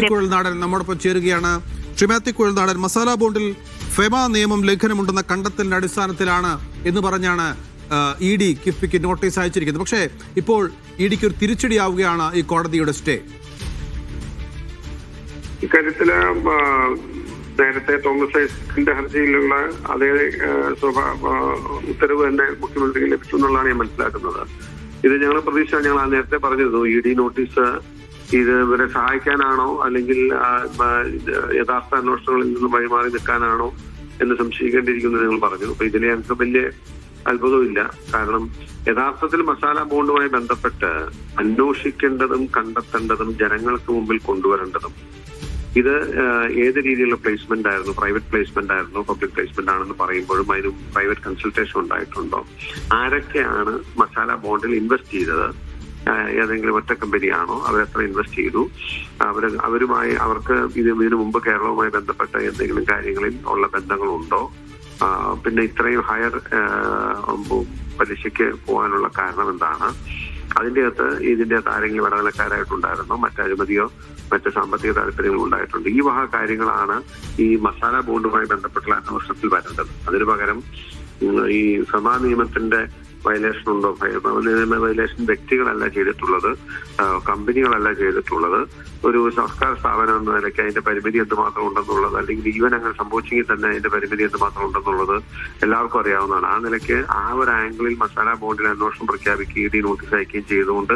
കുഴൽനാടൻ നമ്മോടൊപ്പം ചേരുകയാണ്. ശ്രീ കുഴൽനാടൻ, മസാല ബോണ്ടിൽ ഫെമ നിയമം ലംഘനമുണ്ടെന്ന കണ്ടെത്തലിന്റെ അടിസ്ഥാനത്തിലാണ് എന്ന് പറഞ്ഞാണ് ഇ ഡി കിഫ്ബിക്ക് നോട്ടീസ് അയച്ചിരിക്കുന്നത്. പക്ഷേ ഇപ്പോൾ ഇ ഡിക്ക് ഒരു തിരിച്ചടിയാവുകയാണ് ഈ കോടതിയുടെ സ്റ്റേ. ഇക്കാര്യത്തില് നേരത്തെ തോമസ് ഐസക്കിന്റെ ഹർജിയിലുള്ള അതേ ഉത്തരവ് തന്നെ മുഖ്യമന്ത്രിക്ക് ലഭിച്ചു എന്നുള്ളതാണ് ഞാൻ മനസ്സിലാക്കുന്നത്. ഇത് ഞങ്ങൾ പ്രതീക്ഷ ഞങ്ങൾ നേരത്തെ പറഞ്ഞിരുന്നു, ഇ ഡി നോട്ടീസ് ഇത് ഇവരെ സഹായിക്കാനാണോ അല്ലെങ്കിൽ യഥാർത്ഥ അന്വേഷണങ്ങളിൽ നിന്ന് വഴിമാറി നിൽക്കാനാണോ എന്ന് സംശയിക്കേണ്ടിയിരിക്കുന്നു ഞങ്ങൾ പറഞ്ഞു. അപ്പൊ ഇതിൽ ഞങ്ങൾക്ക് വലിയ അത്ഭുതമില്ല. കാരണം യഥാർത്ഥത്തിൽ മസാല ബോണ്ടുമായി ബന്ധപ്പെട്ട് അന്വേഷിക്കേണ്ടതും കണ്ടെത്തേണ്ടതും ജനങ്ങൾക്ക് മുമ്പിൽ കൊണ്ടുവരേണ്ടതും ഇത് ഏത് രീതിയിലുള്ള പ്ലേസ്മെന്റ് ആയിരുന്നു, പ്രൈവറ്റ് പ്ലേസ്മെന്റ് ആയിരുന്നു, പബ്ലിക് പ്ലേസ്മെന്റ് ആണെന്ന് പറയുമ്പോഴും അതിന് പ്രൈവറ്റ് കൺസൾട്ടേഷൻ ഉണ്ടായിട്ടുണ്ടോ, ആരൊക്കെയാണ് മസാല ബോണ്ടിൽ ഇൻവെസ്റ്റ് ചെയ്തത്, ഏതെങ്കിലും ഒറ്റ കമ്പനിയാണോ, അവരെത്ര ഇൻവെസ്റ്റ് ചെയ്തു, അവരുമായി അവർക്ക് ഇതിനു മുമ്പ് കേരളവുമായി ബന്ധപ്പെട്ട എന്തെങ്കിലും കാര്യങ്ങളിൽ ഉള്ള ബന്ധങ്ങളുണ്ടോ, പിന്നെ ഇത്രയും ഹയർ പലിശയ്ക്ക് പോകാനുള്ള കാരണം എന്താണ്, ഇതിന്റെ അകത്ത് ആരെങ്കിലും ഇടനിലക്കാരായിട്ടുണ്ടായിരുന്നോ, മറ്റഴിമതിയോ മറ്റ് സാമ്പത്തിക താല്പര്യങ്ങളോ ഉണ്ടായിട്ടുണ്ട്. ഈ വക കാര്യങ്ങളാണ് ഈ മസാല ബോണ്ടുമായി ബന്ധപ്പെട്ടുള്ള അന്വേഷണത്തിൽ വരേണ്ടത്. അതിനു പകരം ഈ ഫെമ നിയമത്തിന്റെ വയലേഷൻ ഉണ്ടോ, നിയമ വയലേഷൻ വ്യക്തികളല്ല ചെയ്തിട്ടുള്ളത്, കമ്പനികളല്ല ചെയ്തിട്ടുള്ളത്, ഒരു സർക്കാർ സ്ഥാപനം എന്ന നിലയ്ക്ക് അതിന്റെ പരിമിതി എന്തുമാത്രം ഉണ്ടെന്നുള്ളത്, അല്ലെങ്കിൽ ഈവൻ അങ്ങനെ സംഭവിച്ചെങ്കിൽ തന്നെ അതിന്റെ പരിമിതി എന്തുമാത്രം ഉണ്ടെന്നുള്ളത് എല്ലാവർക്കും അറിയാവുന്നതാണ്. ആ നിലയ്ക്ക് ആ ഒരു ആംഗിളിൽ മസാല ബോണ്ടിൽ അന്വേഷണം പ്രഖ്യാപിക്കുകയും ഇ ഡി നോട്ടീസ് അയക്കുകയും ചെയ്തുകൊണ്ട്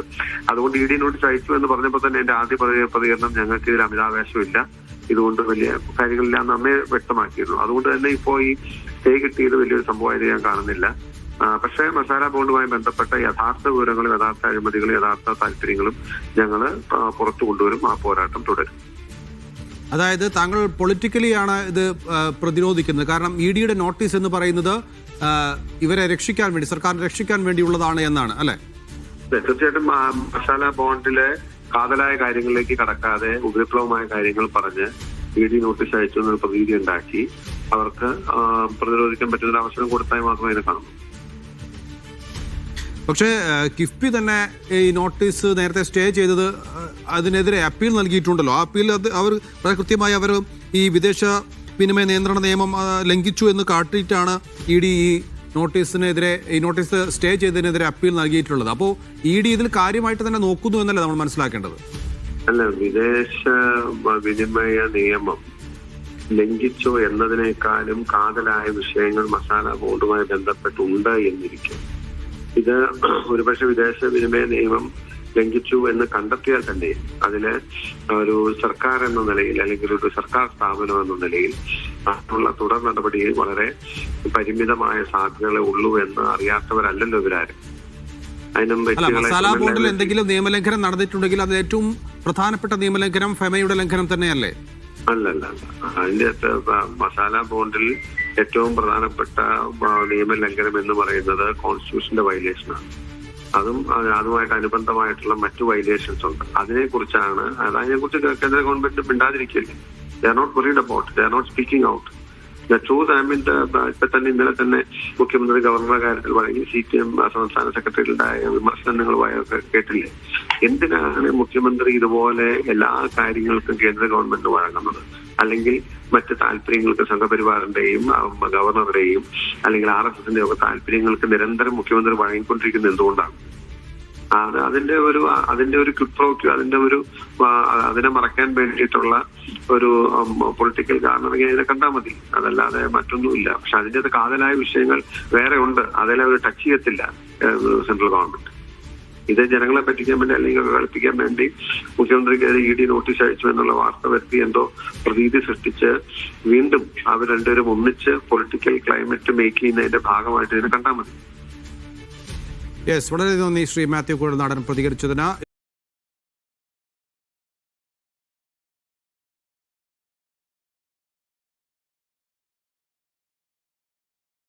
അതുകൊണ്ട് ഇ ഡി നോട്ടീസ് അയച്ചു എന്ന് പറഞ്ഞപ്പോൾ തന്നെ എന്റെ ആദ്യ പ്രതികരണം ഞങ്ങൾക്ക് ഇതിൽ അമിതാവേശമില്ല, ഇതുകൊണ്ട് വലിയ കാര്യങ്ങളില്ല എന്ന് അമ്മയെ വ്യക്തമാക്കിയിരുന്നു. അതുകൊണ്ട് തന്നെ ഇപ്പോൾ ഈ സ്റ്റേ കിട്ടിയത് വലിയൊരു സംഭവമായിട്ട് ഞാൻ കാണുന്നില്ല. പക്ഷേ മസാല ബോണ്ടുമായി ബന്ധപ്പെട്ട യഥാർത്ഥ വിവരങ്ങളും യഥാർത്ഥ അഴിമതികളും യഥാർത്ഥ താല്പര്യങ്ങളും ഞങ്ങൾ പുറത്തു കൊണ്ടുവരും. ആ പോരാട്ടം തുടരും. അതായത് താങ്കൾ പൊളിറ്റിക്കലിയാണ് ഇത് പ്രതിരോധിക്കുന്നത്. കാരണം ഇ ഡിയുടെ നോട്ടീസ് എന്ന് പറയുന്നത് ഇവരെ രക്ഷിക്കാൻ വേണ്ടി, സർക്കാരിനെ രക്ഷിക്കാൻ വേണ്ടിയുള്ളതാണ് എന്നാണ് അല്ലെ? തീർച്ചയായിട്ടും മസാല ബോണ്ടിലെ കാതലായ കാര്യങ്ങളിലേക്ക് കടക്കാതെ ഉപരിപ്ലവമായ കാര്യങ്ങൾ പറഞ്ഞ് ഇ ഡി നോട്ടീസ് അയച്ചു എന്നൊരു പ്രതീതി ഉണ്ടാക്കി അവർക്ക് പ്രതിരോധിക്കാൻ പറ്റുന്ന അവസരം കൊടുത്താൽ മാത്രമേ ഇതിനെ കാണുന്നു. പക്ഷേ കിഫ്ബി തന്നെ ഈ നോട്ടീസ് നേരത്തെ സ്റ്റേ ചെയ്തത് അതിനെതിരെ അപ്പീൽ നൽകിയിട്ടുണ്ടല്ലോ. ആ അപ്പീൽ അവർ വളരെ കൃത്യമായി അവർ ഈ വിദേശ വിനിമയ നിയന്ത്രണ നിയമം ലംഘിച്ചു എന്ന് കാട്ടിയിട്ടാണ് ഇ ഡി ഈ നോട്ടീസിനെതിരെ, ഈ നോട്ടീസ് സ്റ്റേ ചെയ്തതിനെതിരെ അപ്പീൽ നൽകിയിട്ടുള്ളത്. അപ്പോൾ ഇ ഡി ഇതിൽ കാര്യമായിട്ട് തന്നെ നോക്കുന്നു എന്നല്ലേ നമ്മൾ മനസ്സിലാക്കേണ്ടത്? അല്ല, വിദേശ വിനിമയ നിയമം ലംഘിച്ചോ എന്നതിനേക്കാളും കാതലായ വിഷയങ്ങൾ മസാല ബോണ്ടുമായി ബന്ധപ്പെട്ടുണ്ട് എന്നിരിക്കും. ഇത് ഒരുപക്ഷെ വിദേശ വിനിമയ നിയമം ലംഘിച്ചു എന്ന് കണ്ടെത്തിയാൽ തന്നെ അതില് ഒരു സർക്കാർ എന്ന നിലയിൽ അല്ലെങ്കിൽ ഒരു സർക്കാർ സ്ഥാപനം എന്ന നിലയിൽ ഉള്ള തുടർ നടപടിയിൽ വളരെ പരിമിതമായ സാധ്യതകളെ ഉള്ളൂ എന്ന് അറിയാത്തവരല്ലല്ലോ ഇവരാരും. മസാല ബോണ്ടിൽ എന്തെങ്കിലും നിയമലംഘനം നടന്നിട്ടുണ്ടെങ്കിൽ അത് ഏറ്റവും പ്രധാനപ്പെട്ട നിയമലംഘനം ഫെമയുടെ ലംഘനം തന്നെയല്ലേ? അല്ലല്ല, അതിന്റെ മസാല ബോണ്ടിൽ ഏറ്റവും പ്രധാനപ്പെട്ട നിയമലംഘനം എന്ന് പറയുന്നത് കോൺസ്റ്റിറ്റ്യൂഷന്റെ വയലേഷനാണ്. അതുമായിട്ട് അനുബന്ധമായിട്ടുള്ള മറ്റു വയലേഷൻസ് ഉണ്ട്. അതിനെക്കുറിച്ചാണ്, അതിനെക്കുറിച്ച് കേന്ദ്ര ഗവൺമെന്റ് മിണ്ടാതിരിക്കില്ലേ? They are not worried about, they are not speaking out. The truth I mean ഇപ്പൊ തന്നെ ഇന്നലെ തന്നെ മുഖ്യമന്ത്രി ഗവർണറുടെ കാര്യത്തിൽ പറയും, CPM സംസ്ഥാന സെക്രട്ടറിയുടെ വിമർശനം നിങ്ങൾ കേട്ടില്ലേ? എന്തിനാണ് മുഖ്യമന്ത്രി ഇതുപോലെ എല്ലാ കാര്യങ്ങൾക്കും കേന്ദ്ര ഗവൺമെന്റ് വഴങ്ങുന്നത്? അല്ലെങ്കിൽ മറ്റ് താല്പര്യങ്ങൾക്ക് സംഘപരിവാറിന്റെയും ഗവർണറുടെയും അല്ലെങ്കിൽ RSSന്റെ ഒക്കെ താല്പര്യങ്ങൾക്ക് നിരന്തരം മുഖ്യമന്ത്രി വഴങ്ങിക്കൊണ്ടിരിക്കുന്നത് എന്തുകൊണ്ടാണ്? അതിന്റെ ഒരു ക്വിപ്രോക്യൂ, അതിനെ മറക്കാൻ വേണ്ടിയിട്ടുള്ള ഒരു പൊളിറ്റിക്കൽ കാരണം ഇതിനെ കണ്ടാൽ മതി, അതല്ലാതെ മറ്റൊന്നുമില്ല. പക്ഷെ അതിന്റെ കാതലായ വിഷയങ്ങൾ വേറെ ഉണ്ട്, അതിലെ അവർ ടച്ച് ചെയ്യത്തില്ല സെൻട്രൽ ഗവൺമെന്റ്. ഇത് ജനങ്ങളെ പറ്റിക്കാൻ വേണ്ടി അല്ലെങ്കിൽ കളിപ്പിക്കാൻ വേണ്ടി മുഖ്യമന്ത്രിക്കെതിരെ ഇ ഡി നോട്ടീസ് അയച്ചു എന്നുള്ള വാർത്ത വരുത്തി എന്തോ പ്രതീതി സൃഷ്ടിച്ച് വീണ്ടും അവർ രണ്ടുപേരും ഒന്നിച്ച് പൊളിറ്റിക്കൽ ക്ലൈമറ്റ് മേക്ക് ചെയ്യുന്നതിന്റെ ഭാഗമായിട്ട് ഇതിനെ കണ്ടാൽ മതി. യെസ്, വളരെ നന്ദി ശ്രീ മാത്യു കുഴൽനാടൻ പ്രതികരിച്ചതിന്.